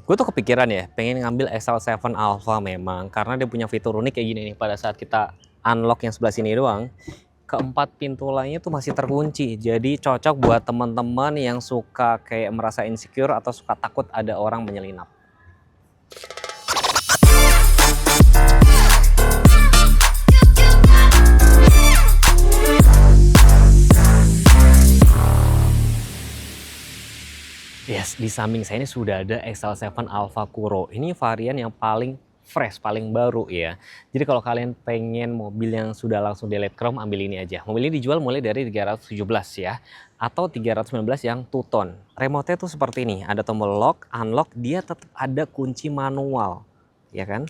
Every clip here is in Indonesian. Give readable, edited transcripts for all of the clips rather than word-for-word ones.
Gue tuh kepikiran ya, pengen ngambil XL7 Alpha memang, karena dia punya fitur unik kayak gini nih. Pada saat kita unlock yang sebelah sini doang, keempat pintu lainnya tuh masih terkunci. Jadi cocok buat teman-teman yang suka kayak merasa insecure atau suka takut ada orang menyelinap. Yes, di samping saya ini sudah ada XL7 Alpha Kuro. Ini varian yang paling fresh, paling baru ya. Jadi kalau kalian pengen mobil yang sudah langsung delete chrome, ambil ini aja. Mobil ini dijual mulai dari 317 ya, atau 319 yang two tone. Remote-nya tuh seperti ini, ada tombol lock, unlock, dia tetap ada kunci manual, ya kan?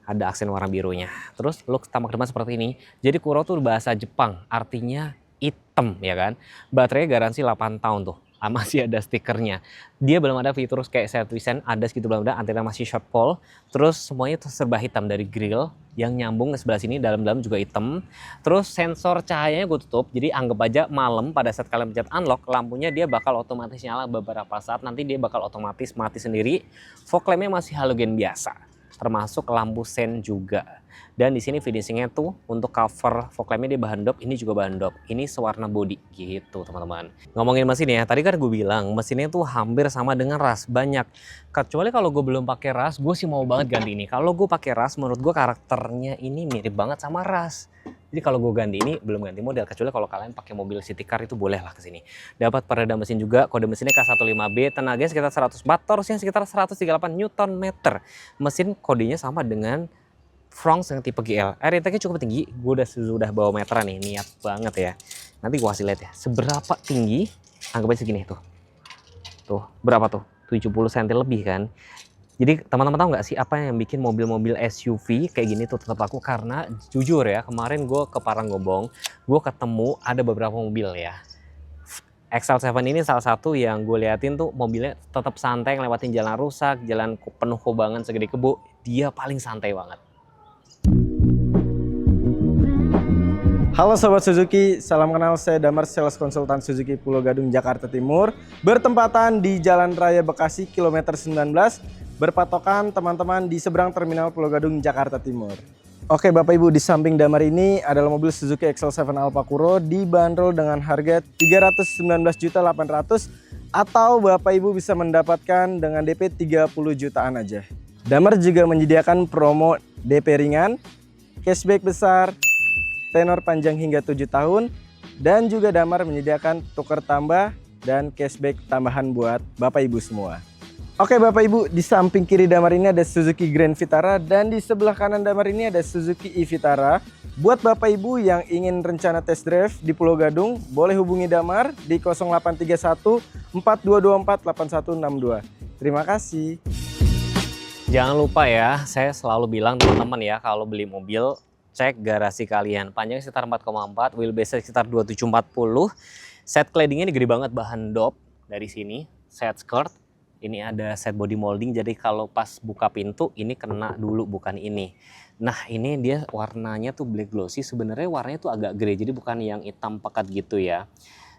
Ada aksen warna birunya. Terus look tamak depan seperti ini. Jadi Kuro tuh bahasa Jepang, artinya hitam ya kan. Baterainya garansi 8 tahun tuh. Masih ada stikernya. Dia belum ada fitur kayak servisan, ada segitu belum ada, antena masih short pole. Terus semuanya tuh serba hitam dari grill yang nyambung ke sebelah sini, dalam-dalam juga hitam. Terus sensor cahayanya gue tutup, jadi anggap aja malam pada saat kalian pencet unlock, lampunya dia bakal otomatis nyala beberapa saat, nanti dia bakal otomatis mati sendiri. Fog lampnya masih halogen biasa, termasuk lampu sen juga. Dan di sini finishingnya tuh untuk cover fog lampnya dia bahan dop, ini juga bahan dop. Ini sewarna body gitu teman-teman. Ngomongin mesin ya, tadi kan gue bilang mesinnya tuh hampir sama dengan RAS banyak. Kecuali kalau gue belum pakai RAS, gue sih mau banget ganti ini. Kalau gue pakai RAS, menurut gue karakternya ini mirip banget sama RAS. Jadi kalau gue ganti ini, belum ganti model. Kecuali kalau kalian pakai mobil city car itu boleh lah kesini. Dapat peredam mesin juga, kode mesinnya K15B, tenaganya sekitar 104, torsinya sekitar 138 Nm. Mesin kodenya sama dengan Fronx yang tipe GL. Air intake-nya cukup tinggi. Gue sudah bawa meteran nih, niat banget ya. Nanti gue kasih lihat ya, seberapa tinggi. Anggap aja segini tuh. Tuh, berapa tuh? 70 cm lebih kan. Jadi teman-teman tahu nggak sih apa yang bikin mobil-mobil SUV kayak gini tuh tetap laku? Karena jujur ya, kemarin gue ke Paranggombong, gue ketemu ada beberapa mobil ya. XL7 ini salah satu yang gue liatin tuh mobilnya tetap santai ngelewatin jalan rusak, jalan penuh kubangan segede kebo, dia paling santai banget. Halo Sobat Suzuki, salam kenal, saya Damar, sales konsultan Suzuki Pulau Gadung, Jakarta Timur. Bertempatan di Jalan Raya Bekasi, kilometer 19, berpatokan teman-teman di seberang Terminal Pulau Gadung, Jakarta Timur. Oke Bapak Ibu, di samping Damar ini adalah mobil Suzuki XL7 Alpha Kuro dibanderol dengan harga 319.800.000 atau Bapak Ibu bisa mendapatkan dengan DP 30 jutaan aja. Damar juga menyediakan promo DP ringan, cashback besar, tenor panjang hingga 7 tahun, dan juga Damar menyediakan tuker tambah dan cashback tambahan buat Bapak Ibu semua. Oke Bapak Ibu, di samping kiri Damar ini ada Suzuki Grand Vitara dan di sebelah kanan Damar ini ada Suzuki e-Vitara. Buat Bapak Ibu yang ingin rencana test drive di Pulau Gadung, boleh hubungi Damar di 0831 4224 8162. Terima kasih. Jangan lupa ya, saya selalu bilang teman-teman ya, kalau beli mobil cek garasi kalian. Panjangnya sekitar 4,4, wheelbase sekitar 2740. Set claddingnya ini gede banget, bahan dop dari sini. Set skirt, ini ada set body molding, jadi kalau pas buka pintu ini kena dulu, bukan ini. Nah ini dia warnanya tuh black glossy, sebenarnya warnanya tuh agak grey, jadi bukan yang hitam pekat gitu ya.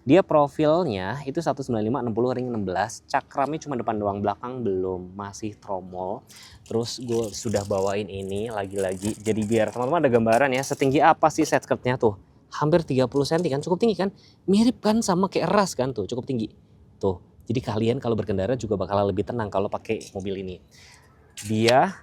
Dia profilnya itu 195/60 ring 16, cakramnya cuma depan doang, belakang belum, masih tromol. Terus gue sudah bawain ini lagi-lagi, jadi biar teman-teman ada gambaran ya setinggi apa sih set skirtnya tuh. Hampir 30 cm kan, cukup tinggi kan, mirip kan sama kayak RAS kan tuh, cukup tinggi. Tuh, jadi kalian kalau berkendara juga bakal lebih tenang kalau pakai mobil ini. Dia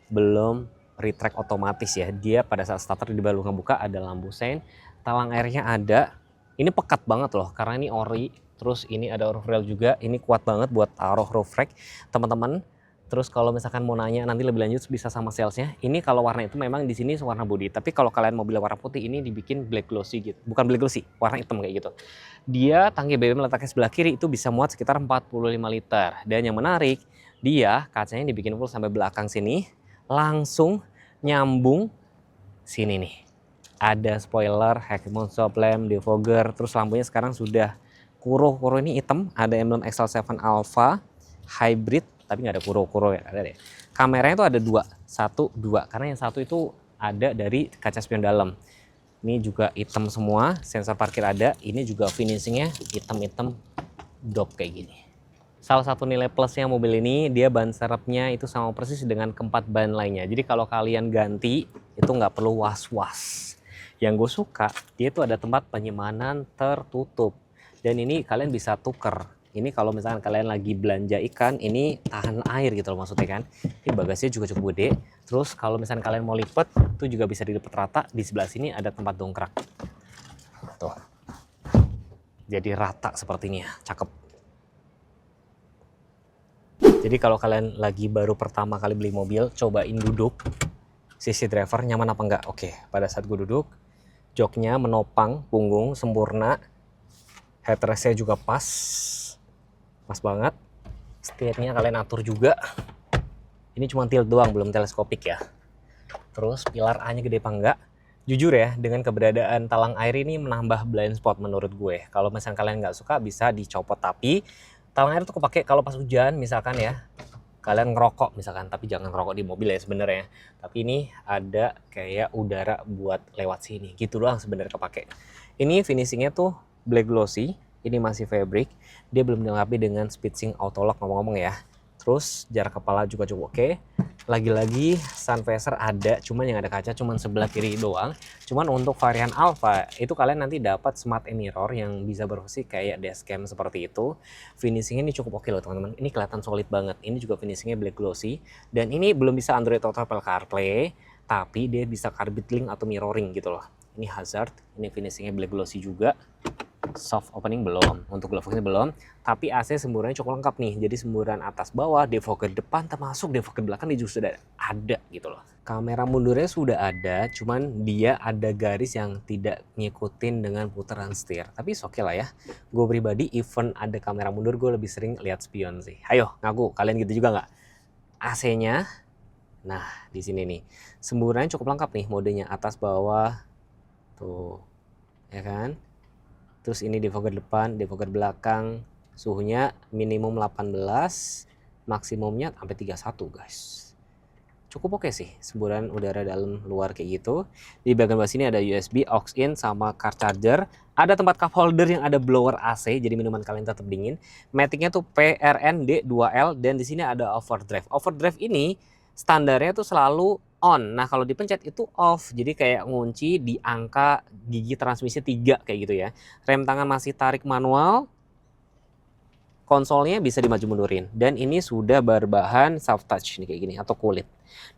belum retract otomatis ya, dia pada saat starter di baru ngebuka ada lampu sein, talang airnya ada. Ini pekat banget loh, karena ini ori. Terus ini ada roof rail juga, ini kuat banget buat taruh roof rack teman-teman. Terus kalau misalkan mau nanya nanti lebih lanjut bisa sama salesnya. Ini kalau warna itu memang di sini warna body, tapi kalau kalian mobil warna putih ini dibikin black glossy gitu. Bukan black glossy, warna hitam kayak gitu. Dia tangki BBM letaknya sebelah kiri itu bisa muat sekitar 45 liter. Dan yang menarik, dia kacanya dibikin full sampai belakang sini, langsung nyambung sini nih. Ada spoiler, headmount stop lamp, defogger, terus lampunya sekarang sudah kuro ini hitam, ada emblem XL7 Alpha hybrid, tapi nggak ada kuro ya, ada deh. Kameranya itu ada dua, karena yang satu itu ada dari kaca spion dalam. Ini juga hitam semua, sensor parkir ada, ini juga finishingnya hitam-hitam dop kayak gini. Salah satu nilai plusnya mobil ini, dia ban serepnya itu sama persis dengan keempat ban lainnya. Jadi kalau kalian ganti, itu nggak perlu was-was. Yang gue suka, dia itu ada tempat penyimpanan tertutup. Dan ini kalian bisa tuker. Ini kalau misalkan kalian lagi belanja ikan, ini tahan air gitu loh maksudnya kan. Ini bagasinya juga cukup gede. Terus kalau misalkan kalian mau lipet, itu juga bisa dilipat rata. Di sebelah sini ada tempat dongkrak. Tuh. Jadi rata sepertinya, cakep. Jadi kalau kalian lagi baru pertama kali beli mobil, cobain duduk. Sisi driver nyaman apa enggak? Oke, pada saat gue duduk, joknya menopang punggung sempurna. Headrestnya juga pas. Pas banget. Setirnya kalian atur juga. Ini cuma tilt doang, belum teleskopik ya. Terus pilar A-nya gede apa enggak? Jujur ya, dengan keberadaan talang air ini menambah blind spot menurut gue. Kalau misalnya kalian nggak suka, bisa dicopot. Tapi talang air tuh kepake kalau pas hujan misalkan ya, kalian ngerokok misalkan, tapi jangan ngerokok di mobil ya sebenarnya. Tapi ini ada kayak udara buat lewat sini, gitu doang sebenarnya kepake. Ini finishingnya tuh black glossy, ini masih fabric, dia belum dilengkapi dengan speed sync auto lock ngomong-ngomong ya. Terus jarak kepala juga cukup oke. Lagi-lagi sun visor ada, cuman yang ada kaca cuman sebelah kiri doang. Cuman untuk varian Alfa itu kalian nanti dapat smart mirror yang bisa berfungsi kayak dashcam seperti itu. Finishingnya ini cukup oke loh teman-teman. Ini kelihatan solid banget. Ini juga finishingnya black glossy. Dan ini belum bisa Android Auto, Apple CarPlay, tapi dia bisa Carbide Link atau mirroring gitu loh. Ini hazard, ini finishingnya black glossy juga. Soft opening belum, untuk glove box belum, tapi AC semburannya cukup lengkap nih. Jadi semburan atas bawah, defogger depan termasuk defogger belakang dia juga sudah ada gitu loh. Kamera mundurnya sudah ada, cuman dia ada garis yang tidak ngikutin dengan putaran setir. Tapi oke lah ya. Gue pribadi even ada kamera mundur, gue lebih sering lihat spion sih. Ayo ngaku, kalian gitu juga nggak? AC-nya, nah di sini nih, semburannya cukup lengkap nih, modenya atas bawah, tuh, ya kan? Terus ini defogger depan, defogger belakang, suhunya minimum 18, maksimumnya sampai 31 guys. Cukup oke sih, semburan udara dalam luar kayak gitu. Di bagian bawah sini ada USB, aux in, sama car charger. Ada tempat cup holder yang ada blower AC, jadi minuman kalian tetap dingin. Matic-nya tuh PRN D2L, dan di sini ada overdrive. Overdrive ini standarnya tuh selalu on. Nah kalau dipencet itu off, jadi kayak ngunci di angka gigi transmisi 3 kayak gitu ya. Rem tangan masih tarik manual, konsolnya bisa dimaju mundurin, dan ini sudah berbahan soft touch nih kayak gini atau kulit.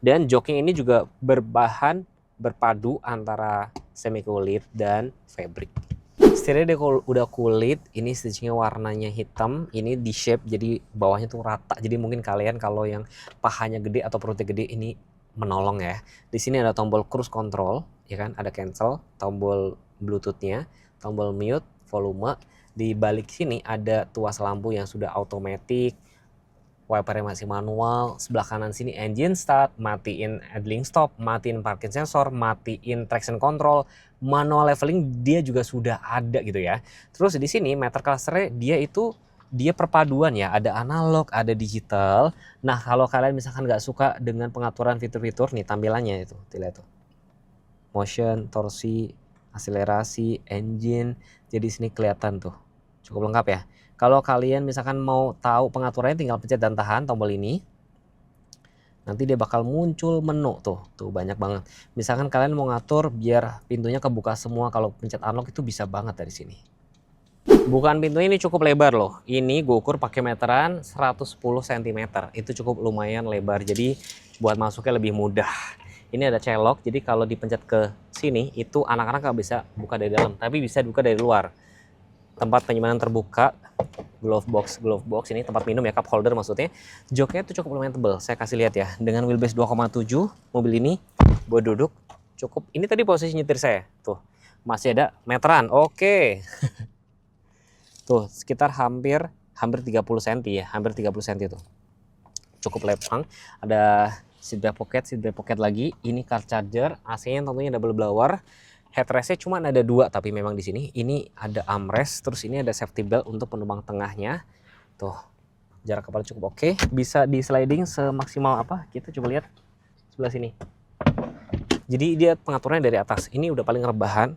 Dan joknya ini juga berbahan berpadu antara semi kulit dan fabric. Setirnya udah kulit, ini stitchingnya warnanya hitam, ini di shape jadi bawahnya tuh rata. Jadi mungkin kalian kalau yang pahanya gede atau perutnya gede ini menolong ya. Di sini ada tombol cruise control, ya kan? Ada cancel, tombol bluetoothnya, tombol mute, volume. Di balik sini ada tuas lampu yang sudah automatic, wipernya masih manual. Sebelah kanan sini engine start, matiin idling stop, matiin parking sensor, matiin traction control, manual leveling dia juga sudah ada gitu ya. Terus di sini meter clusternya dia perpaduan ya, ada analog, ada digital. Nah kalau kalian misalkan nggak suka dengan pengaturan fitur-fitur nih tampilannya itu, lihat tuh, motion, torsi, akselerasi, engine, jadi sini kelihatan tuh, cukup lengkap ya. Kalau kalian misalkan mau tahu pengaturannya tinggal pencet dan tahan tombol ini. Nanti dia bakal muncul menu tuh banyak banget. Misalkan kalian mau ngatur biar pintunya kebuka semua, kalau pencet unlock itu bisa banget dari sini. Bukan pintunya ini cukup lebar loh. Ini gue ukur pakai meteran 110 cm. Itu cukup lumayan lebar. Jadi buat masuknya lebih mudah. Ini ada celok. Jadi kalau dipencet ke sini itu anak-anak nggak bisa buka dari dalam, tapi bisa buka dari luar. Tempat penyimpanan terbuka, glove box ini tempat minum ya, cup holder maksudnya. Joknya itu cukup lumayan tebal. Saya kasih lihat ya. Dengan wheelbase 2,7 mobil ini buat duduk cukup. Ini tadi posisi nyetir saya. Tuh. Masih ada meteran. Oke. Tuh, sekitar hampir 30 cm ya, hampir 30 cm tuh. Cukup lapang. Ada seat back pocket lagi. Ini car charger, AC-nya tentunya double blower. Headrestnya cuma ada 2, tapi memang di sini ini ada armrest, terus ini ada safety belt untuk penumpang tengahnya. Tuh, jarak kepala cukup oke. Bisa di sliding semaksimal apa? Kita coba lihat sebelah sini. Jadi dia pengaturannya dari atas. Ini udah paling rebahan.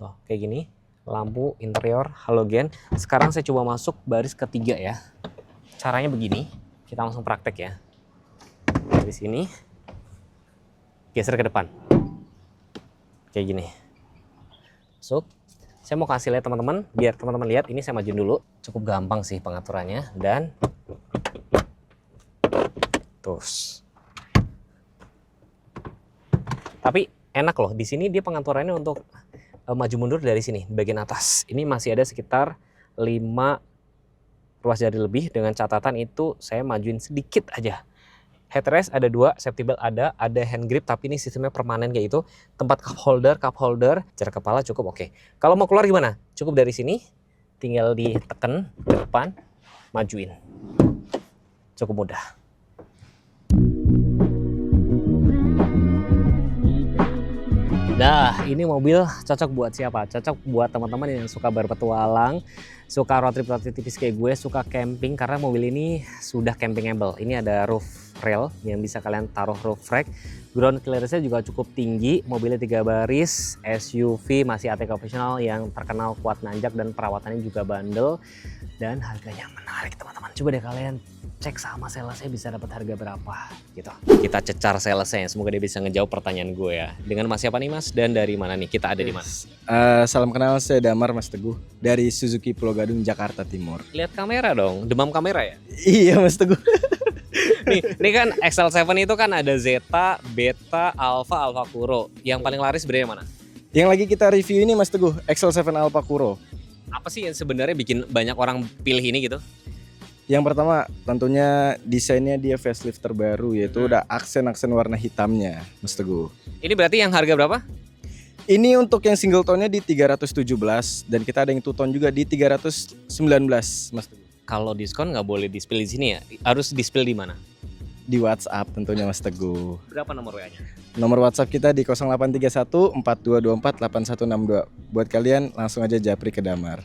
Tuh, kayak gini. Lampu interior halogen. Sekarang saya coba masuk baris ketiga ya. caranya begini, kita langsung praktek ya. Dari sini, geser ke depan. Kayak gini. Masuk. Saya mau kasih lihat teman-teman, biar teman-teman lihat. Ini saya majuin dulu. Cukup gampang sih pengaturannya. Dan terus. Tapi enak loh, di sini dia pengaturannya untuk maju mundur dari sini, bagian atas. Ini masih ada sekitar 5 ruas jari lebih, dengan catatan itu saya majuin sedikit aja. Headrest ada 2, safety belt ada hand grip, tapi ini sistemnya permanen kayak itu. Tempat cup holder, jarak kepala cukup oke. Kalau mau keluar gimana? Cukup dari sini, tinggal ditekan ke depan, majuin. Cukup mudah. Nah, ini mobil cocok buat siapa? Cocok buat teman-teman yang suka berpetualang, suka road trip tipis kayak gue, suka camping, karena mobil ini sudah campingable. Ini ada roof rail yang bisa kalian taruh roof rack. Ground clearance-nya juga cukup tinggi. Mobilnya 3 baris, SUV, masih AT konvensional yang terkenal kuat nanjak dan perawatannya juga bandel. Dan harganya menarik teman-teman. Coba deh kalian cek sama salesnya bisa dapat harga berapa gitu. Kita cecar salesnya, semoga dia bisa ngejawab pertanyaan gue ya. Dengan Mas siapa nih Mas dan dari mana nih? Kita ada di mana? Salam kenal, saya Damar Mas Teguh dari Suzuki Pulau Gadung, Jakarta Timur. Lihat kamera dong, demam kamera ya? Iya Mas Teguh. Nih kan XL7 itu kan ada Zeta, Beta, Alfa, Alfa Kuro. Yang paling laris sebenarnya mana? Yang lagi kita review ini Mas Teguh, XL7 Alfa Kuro. Apa sih yang sebenarnya bikin banyak orang pilih ini gitu? Yang pertama tentunya desainnya dia facelift terbaru, yaitu udah aksen-aksen warna hitamnya Mas Teguh. Ini berarti yang harga berapa? Ini untuk yang single tone-nya di 317 dan kita ada yang two tone juga di 319 Mas Teguh. Kalau diskon nggak boleh di-spill di sini ya? Harus di-spill di mana? Di WhatsApp tentunya Mas Teguh. Berapa nomor WA-nya? Nomor WhatsApp kita di 0831 4224 8162. Buat kalian langsung aja japri ke Damar.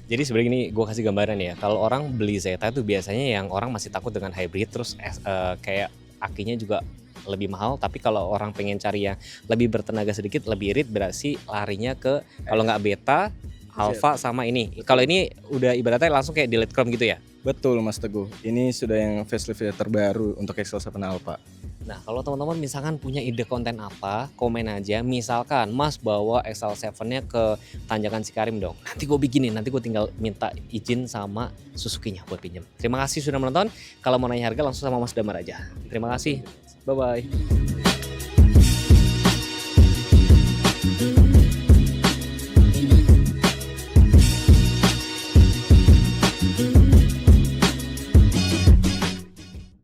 Jadi sebenarnya ini gue kasih gambaran ya. Kalau orang beli Zeta itu biasanya yang orang masih takut dengan hybrid, terus kayak akinya juga lebih mahal. Tapi kalau orang pengen cari yang lebih bertenaga sedikit, lebih irit, berarti larinya ke kalau nggak Beta, Alfa sama ini. Kalau ini udah ibaratnya langsung kayak delete chrome gitu ya? Betul Mas Teguh. Ini sudah yang facelift terbaru untuk XL7 Alfa. Nah, kalau teman-teman misalkan punya ide konten apa, komen aja. Misalkan Mas bawa XL7-nya ke Tanjakan Cikarim dong. Nanti gue bikinin, nanti gue tinggal minta izin sama Suzuki-nya buat pinjam. Terima kasih sudah menonton. Kalau mau nanya harga langsung sama Mas Damar aja. Terima kasih. Bye-bye.